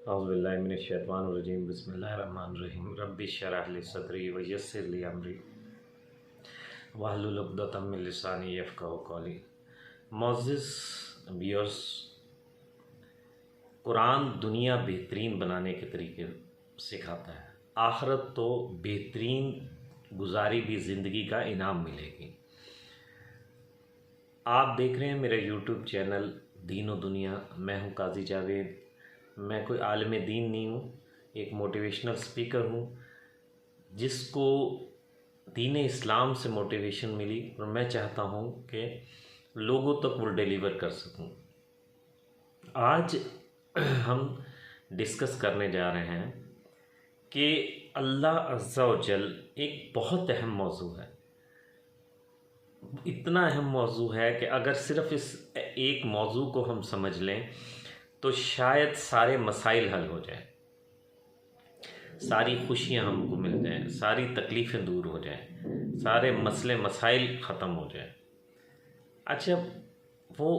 औज़ुबिल्लाहिमिनश्शैतानिर्रजीम बिस्मिल्लाहिर्रहमानिर्रहीम रब्बि इश्रह ली सदरी व यस्सिर ली अमरी वहलुल उक़दतम मिन लिसानी यफ़क़हू क़ौली। मुअज़्ज़िज़ व्यूअर्स, कुरान दुनिया बेहतरीन बनाने के तरीके सिखाता है। आखिरत तो बेहतरीन गुजारी भी ज़िंदगी का इनाम मिलेगी। आप देख रहे हैं मेरा यूट्यूब चैनल दीन व दुनिया। मैं हूं काजी जावेद। मैं कोई आलिम दीन नहीं हूं, एक मोटिवेशनल स्पीकर हूं जिसको दीन इस्लाम से मोटिवेशन मिली और मैं चाहता हूं कि लोगों तक वो डिलीवर कर सकूं। आज हम डिस्कस करने जा रहे हैं कि अल्लाह अज़्ज़ा व जल एक बहुत अहम मौजू है। इतना अहम मौजू है कि अगर सिर्फ इस एक मौजू को हम समझ लें तो शायद सारे मसाइल हल हो जाएं, सारी खुशियां हमको मिल जाएं, सारी तकलीफ़ें दूर हो जाएं, सारे मसले मसाइल ख़त्म हो जाएं। अच्छा, वो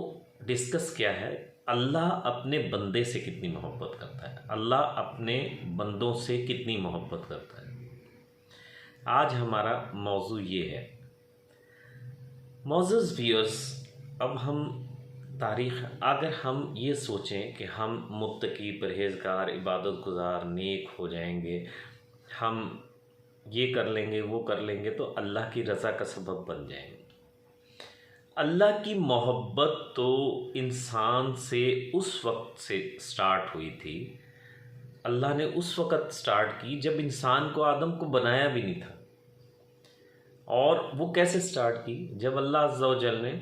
डिस्कस क्या है? अल्लाह अपने बंदे से कितनी मोहब्बत करता है, अल्लाह अपने बंदों से कितनी मोहब्बत करता है। आज हमारा मौजू ये है। मोअज़्ज़िज़ व्यूअर्स, अब हम तारीख़ अगर हम ये सोचें कि हम मुत्तकी, परहेज़गार, इबादत गुज़ार, नेक हो जाएंगे, हम ये कर लेंगे वो कर लेंगे तो अल्लाह की रज़ा का सबब बन जाएंगे। अल्लाह की मोहब्बत तो इंसान से उस वक्त से स्टार्ट हुई थी। अल्लाह ने उस वक़्त स्टार्ट की जब इंसान को, आदम को बनाया भी नहीं था। और वो कैसे स्टार्ट की? जब अल्लाह अज़्ज़ा व जल ने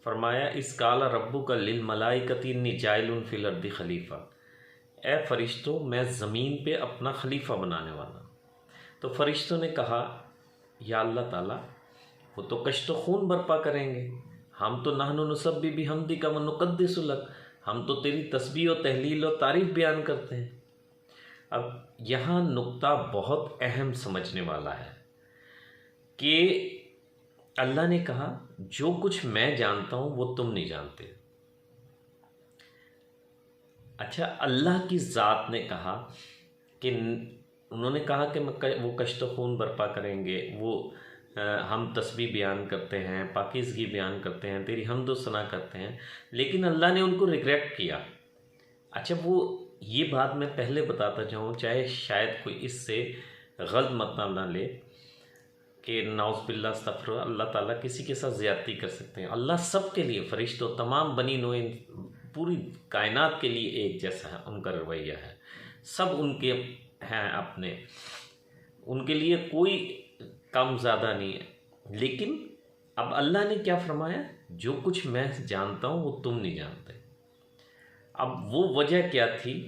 फरमाया, इस काला रब्बुका लिल मलाइकति इन्नी जाइलुन फिल अर्दि खलीफा, ए फ़रिश्तों, मैं ज़मीन पे अपना खलीफा बनाने वाला। तो फ़रिश्तों ने कहा, या अल्लाह ताला, वो तो कश्त व खून बर्पा करेंगे, हम तो नहनु नुसब्बिहु बिहम्दिका व नुक़द्दिसु लक, हम तो तेरी तस्बीह व तहलील और तारीफ़ बयान करते हैं। अब यहाँ नुक्ता बहुत अहम समझने वाला है कि अल्लाह ने कहा, जो कुछ मैं जानता हूँ वो तुम नहीं जानते। अच्छा, अल्लाह की ज़ात ने कहा कि उन्होंने कहा कि वो कश्त खून बर्पा करेंगे, वो हम तस्बीह बयान करते हैं, पाकीज़गी बयान करते हैं, तेरी हम्द सना करते हैं, लेकिन अल्लाह ने उनको रिग्रेट किया। अच्छा, वो ये बात मैं पहले बताता जाऊँ, चाहे शायद कोई इससे गलत मतलब ना ले कि नाउज़ुबिल्लाह अस्तग़फ़िरुल्लाह, अल्लाह ताला किसी के साथ ज़्यादती कर सकते हैं। अल्लाह सब के लिए, फ़रिश्तों, तमाम बनी नौ, पूरी कायनात के लिए एक जैसा है उनका रवैया है। सब उनके हैं अपने, उनके लिए कोई कम ज़्यादा नहीं है। लेकिन अब अल्लाह ने क्या फरमाया? जो कुछ मैं जानता हूँ वो तुम नहीं जानते। अब वो वजह क्या थी?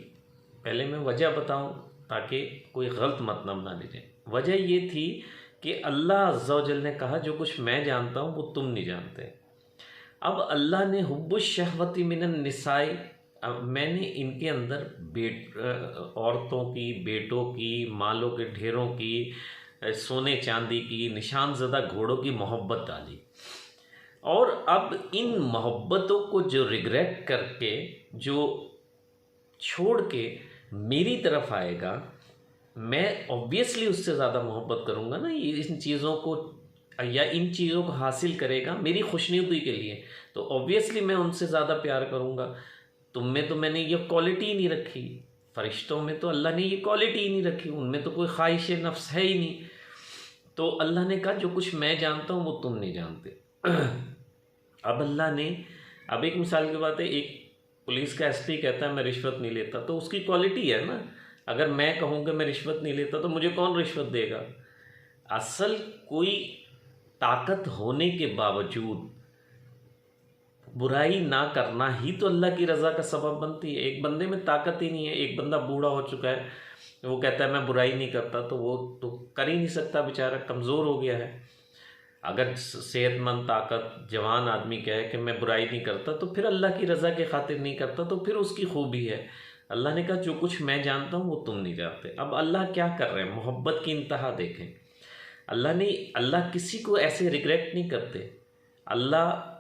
पहले मैं वजह बताऊँ ताकि कोई गलत मतलब ना ले जाए। वजह ये थी कि अल्लाह अज़्ज़ा व जल ने कहा, जो कुछ मैं जानता हूँ वो तुम नहीं जानते। अब अल्लाह ने हुब्बुश शहवती मिनन निसाई, अब मैंने इनके अंदर औरतों की, बेटों की, मालों के ढेरों की, सोने चांदी की, निशान ज़दा घोड़ों की मोहब्बत डाली। और अब इन मोहब्बतों को जो रिग्रेट करके, जो छोड़ के मेरी तरफ आएगा, मैं ऑब्वियसली उससे ज़्यादा मोहब्बत करूँगा ना। ये इन चीज़ों को या इन चीज़ों को हासिल करेगा मेरी खुशनुदी के लिए, तो ऑब्वियसली मैं उनसे ज़्यादा प्यार करूँगा। तुम में तो मैंने ये क्वालिटी ही नहीं रखी, फ़रिश्तों में तो अल्लाह ने ये क्वालिटी ही नहीं रखी, उनमें तो कोई ख्वाहिश नफ्स है ही नहीं। तो अल्लाह ने कहा, जो कुछ मैं जानता हूँ वो तुम नहीं जानते। अब अल्लाह ने, अब एक मिसाल की बात है, एक पुलिस का एसपी कहता है मैं रिश्वत नहीं लेता, तो उसकी क्वालिटी है ना। अगर मैं कहूँ कि मैं रिश्वत नहीं लेता तो मुझे कौन रिश्वत देगा? असल कोई ताकत होने के बावजूद बुराई ना करना ही तो अल्लाह की रज़ा का सबब बनती है। एक बंदे में ताकत ही नहीं है, एक बंदा बूढ़ा हो चुका है, वो कहता है मैं बुराई नहीं करता, तो वो तो कर ही नहीं सकता, बेचारा कमज़ोर हो गया है। अगर सेहतमंद, ताकत, जवान आदमी कहे कि मैं बुराई नहीं करता, तो फिर अल्लाह की रज़ा के खातिर नहीं करता, तो फिर उसकी खूबी है। अल्लाह ने कहा, जो कुछ मैं जानता हूँ वो तुम नहीं जानते। अब अल्लाह क्या कर रहे हैं? मोहब्बत की इंतहा देखें। अल्लाह किसी को ऐसे रिग्रेट नहीं करते। अल्लाह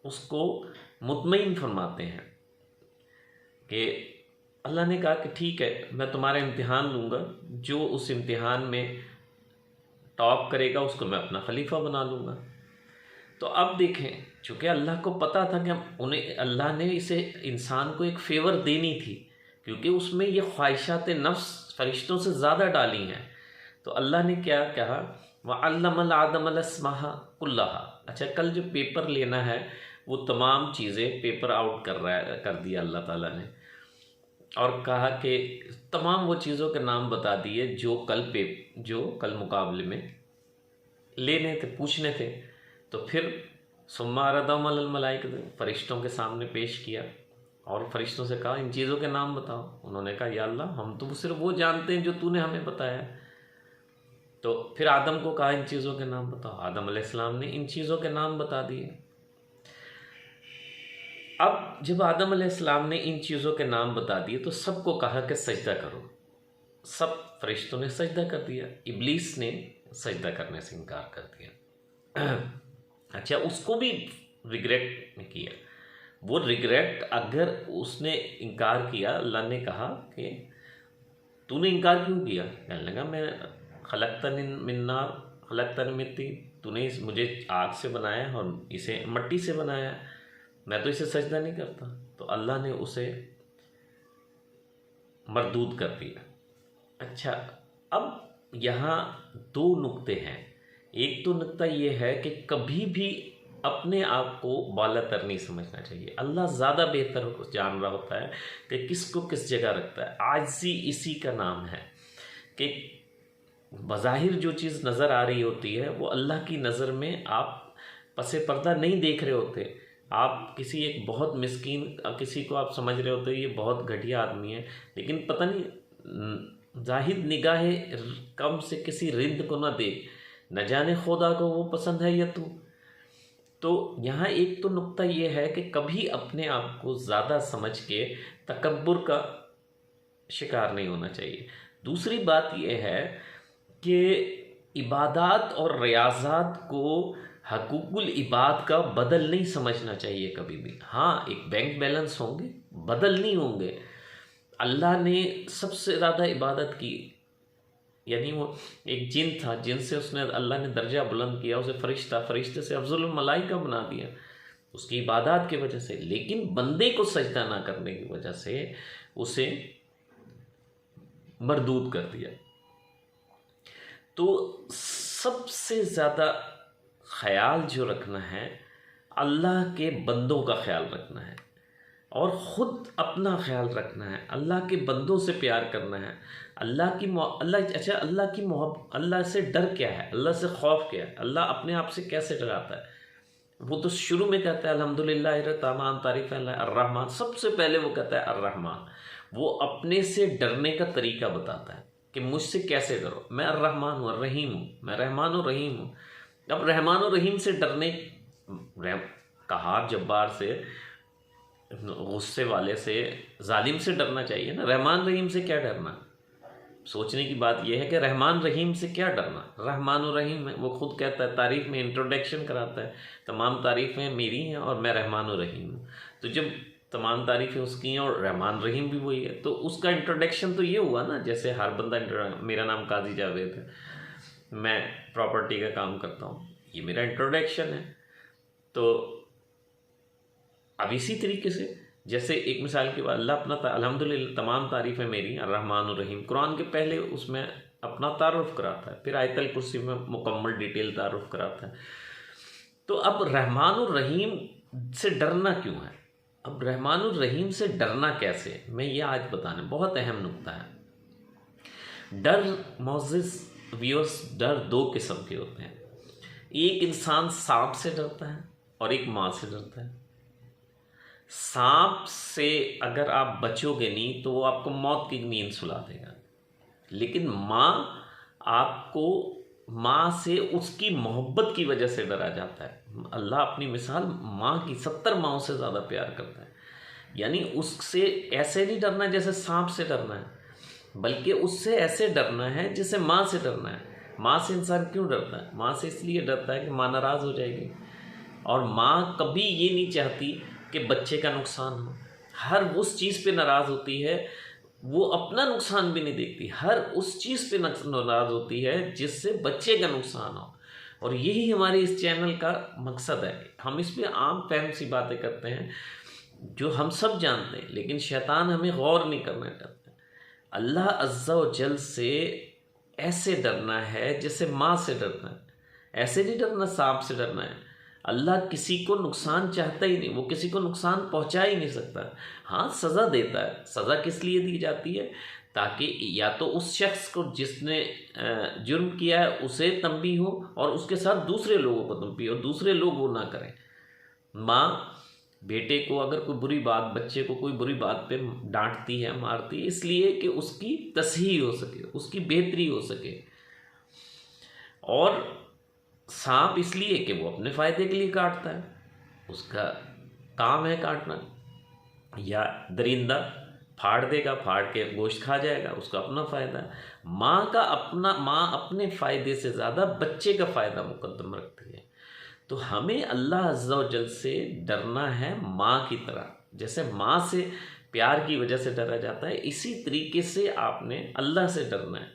उसको मुतमईन फरमाते हैं कि अल्लाह ने कहा कि ठीक है, मैं तुम्हारा इम्तिहान लूँगा, जो उस इम्तिहान में टॉप करेगा उसको मैं अपना खलीफा बना लूँगा। तो अब देखें, चूँकि अल्लाह को पता था कि उन्हें, अल्लाह ने इसे इंसान को एक फ़ेवर देनी थी, क्योंकि उसमें ये ख्वाहिशात नफ्स फरिश्तों से ज़्यादा डाली हैं। तो अल्लाह ने क्या कहा, वअल्लमल आदमल अस्माहा कुल्लहा। अच्छा, कल जो पेपर लेना है वो तमाम चीज़ें पेपर आउट कर दिया अल्लाह ताला ने, और कहा कि तमाम वो चीज़ों के नाम बता दिए जो कल मुकाबले में लेने थे, पूछने थे। तो फिर सुम्मा अरदहुम अलल मलाइका, फरिश्तों के सामने पेश किया और फरिश्तों से कहा इन चीज़ों के नाम बताओ। उन्होंने कहा या अल्लाह, हम तो सिर्फ वो जानते हैं जो तूने हमें बताया। तो फिर आदम को कहा इन चीज़ों के नाम बताओ। आदम अलैहिस्सलाम ने इन चीज़ों के नाम बता दिए। अब जब आदम अलैहिस्सलाम ने इन चीज़ों के नाम बता दिए तो सबको कहा कि सजदा करो। सब फरिश्तों ने सजदा कर दिया, इब्लीस ने सजदा करने से इनकार कर दिया। अच्छा, उसको भी रिग्रेट नहीं किया। वो रिग्रेट, अगर उसने इनकार किया, अल्लाह ने कहा कि तूने इनकार क्यों किया? कहने लगा मैं खलक़तनी मिन नार खलक़तनी मिन तीन, तूने मुझे आग से बनाया और इसे मट्टी से बनाया, मैं तो इसे सजदा नहीं करता। तो अल्लाह ने उसे मरदूद कर दिया। अच्छा, अब यहाँ दो नुक्ते हैं। एक तो नुक्ता ये है कि कभी भी अपने आप को बालातर नहीं समझना चाहिए। अल्लाह ज़्यादा बेहतर जान रहा होता है कि किसको किस जगह रखता है। आजिज़ी इसी का नाम है कि बज़ाहिर जो चीज़ नज़र आ रही होती है वो अल्लाह की नज़र में आप पसे पर्दा नहीं देख रहे होते। आप किसी एक बहुत मिस्कीन किसी को आप समझ रहे होते हो ये बहुत घटिया आदमी है, लेकिन पता नहीं जाहिर निगाह कम से किसी रिंद को ना देख, न जाने खुदा को वो पसंद है या तू। तो यहाँ एक तो नुक्ता ये है कि कभी अपने आप को ज़्यादा समझ के तकब्बुर का शिकार नहीं होना चाहिए। दूसरी बात यह है कि इबादात और रियाज़ात को हकूकुल इबाद का बदल नहीं समझना चाहिए कभी भी। हाँ, एक बैंक बैलेंस होंगे, बदल नहीं होंगे। अल्लाह ने सबसे ज़्यादा इबादत की, यानी वो एक जिन था, जिनसे उसने अल्लाह ने दर्जा बुलंद किया, उसे फरिश्ते से अफजल मलाइका बना दिया उसकी इबादत की वजह से। लेकिन बंदे को सजदा ना करने की वजह से उसे मरदूद कर दिया। तो सबसे ज़्यादा ख्याल जो रखना है, अल्लाह के बंदों का ख्याल रखना है और ख़ुद अपना ख्याल रखना है। अल्लाह के बंदों से प्यार करना है। अल्लाह की मोहब्बत, अल्लाह से डर क्या है, अल्लाह से खौफ क्या है, अल्लाह अपने आप से कैसे डराता है। वो तो शुरू में कहता है अल्हम्दुलिल्लाह तमाम तारीफ़ अर्रहमान, सबसे पहले वो कहता है अर्रहमान। वो अपने से डरने का तरीका बताता है कि मुझसे कैसे डरो, मैं अर्रहमान हूँ, रहीम हूँ, मैं रहमान और रहीम हूँ। अब रहमान और रहीम से डरने, कहार जब्बार से, गुस्से वाले से, जालिम से डरना चाहिए ना। रहमान रहीम से क्या डरना? सोचने की बात यह है कि रहमान रहीम से क्या डरना। रहमान और रहीम है, वो खुद कहता है, तारीफ़ में इंट्रोडक्शन कराता है, तमाम तारीफ़ें मेरी हैं और मैं रहमान और रहीम हूँ। तो जब तमाम तारीफ़ें उसकी हैं और रहमान रहीम भी वही है, तो उसका इंट्रोडक्शन तो ये हुआ ना, जैसे हर बंदा, मेरा नाम काजी जावेद है, मैं प्रॉपर्टी का काम करता हूँ, ये मेरा इंट्रोडक्शन है। तो अब इसी तरीके से, जैसे एक मिसाल के बाद अल्लाह अपना अल्हम्दुलिल्लाह तमाम तारीफ़ें मेरी अर्रहमान और रहीम, कुरान के पहले उसमें अपना तारुफ कराता है, फिर आयतल कुर्सी में मुकम्मल डिटेल तारुफ कराता है। तो अब रहमान और रहीम से डरना क्यों है? अब रहमान और रहीम से डरना कैसे, मैं ये आज बताने, बहुत अहम नुक्ता है। डर मोअज़्ज़िज़ व्यूअर्स, डर दो किस्म के होते हैं। एक इंसान सांप से डरता है और एक माँ से डरता है। सांप से अगर आप बचोगे नहीं तो वो आपको मौत की नींद सुला देगा, लेकिन माँ से उसकी मोहब्बत की वजह से डरा जाता है। अल्लाह अपनी मिसाल माँ की 70 माँओं से ज़्यादा प्यार करता है। यानी उससे ऐसे नहीं डरना जैसे सांप से डरना है, बल्कि उससे ऐसे डरना है जैसे माँ से डरना है। माँ से इंसान क्यों डरता है? माँ से इसलिए डरता है कि माँ नाराज़ हो जाएगी, और माँ कभी ये नहीं चाहती कि बच्चे का नुकसान हो। हर उस चीज़ पे नाराज़ होती है वो अपना नुकसान भी नहीं देखती, हर उस चीज़ पे नाराज़ होती है जिससे बच्चे का नुकसान हो। और यही हमारे इस चैनल का मकसद है। हम इस पे आम फहम सी बातें करते हैं जो हम सब जानते हैं, लेकिन शैतान हमें गौर नहीं करना चाहता। अल्लाह अज़्ज़ा व जल से ऐसे डरना है जैसे माँ से डरना है, ऐसे नहीं डरना सांप से डरना है। अल्लाह किसी को नुकसान चाहता ही नहीं, वो किसी को नुकसान पहुंचा ही नहीं सकता। हाँ, सज़ा देता है। सज़ा किस लिए दी जाती है? ताकि या तो उस शख्स को जिसने जुर्म किया है उसे तंबीह हो, और उसके साथ दूसरे लोगों को तंबीह हो, दूसरे लोग वो ना करें। माँ बेटे को अगर कोई बुरी बात, बच्चे को कोई बुरी बात पे डांटती है, मारती है, इसलिए कि उसकी तस्हीह हो सके, उसकी बेहतरी हो सके। और सांप इसलिए कि वो अपने फ़ायदे के लिए काटता है, उसका काम है काटना। या दरिंदा फाड़ देगा, फाड़ के गोश्त खा जाएगा, उसका अपना फ़ायदा है। माँ अपने फ़ायदे से ज़्यादा बच्चे का फ़ायदा मुकद्दम रखती है। तो हमें अल्लाह अज़्ज़ा व जल से डरना है माँ की तरह। जैसे माँ से प्यार की वजह से डरा जाता है, इसी तरीके से आपने अल्लाह से डरना है।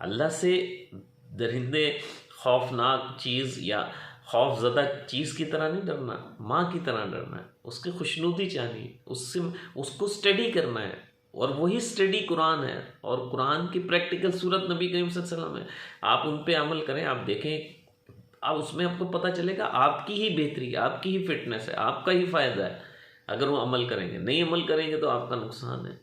अल्लाह से दरिंदे, खौफनाक चीज़ या खौफज़दा चीज़ की तरह नहीं डरना, माँ की तरह डरना है। उसकी खुशनुदी चाहिए, उससे उसको स्टडी करना है, और वही स्टडी कुरान है। और कुरान की प्रैक्टिकल सूरत नबी करीम सल्लल्लाहु अलैहि वसल्लम है। आप उन पे अमल करें, आप देखें, अब उसमें आपको पता चलेगा आपकी ही बेहतरी, आपकी ही फिटनेस है, आपका ही फ़ायदा है अगर वो अमल करेंगे। नहीं अमल करेंगे तो आपका नुकसान है।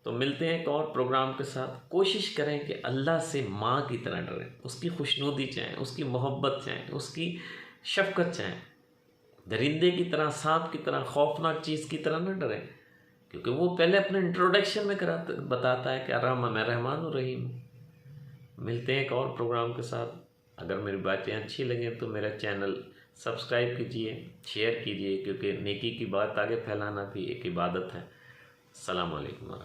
तो मिलते हैं एक और प्रोग्राम के साथ। कोशिश करें कि अल्लाह से माँ की तरह डरें, उसकी खुशनुदी चाहें, उसकी मोहब्बत चाहें, उसकी शफ़क़त चाहें। दरिंदे की तरह, सांप की तरह, खौफनाक चीज़ की तरह न डरें, क्योंकि वो पहले अपने इंट्रोडक्शन में बताता है कि मैं रहमान और रहीम। मिलते हैं एक और प्रोग्राम के साथ। अगर मेरी बातें अच्छी लगें तो मेरा चैनल सब्सक्राइब कीजिए, शेयर कीजिए, क्योंकि नेकी की बात आगे फैलाना भी एक इबादत है। अस्सलाम वालेकुम।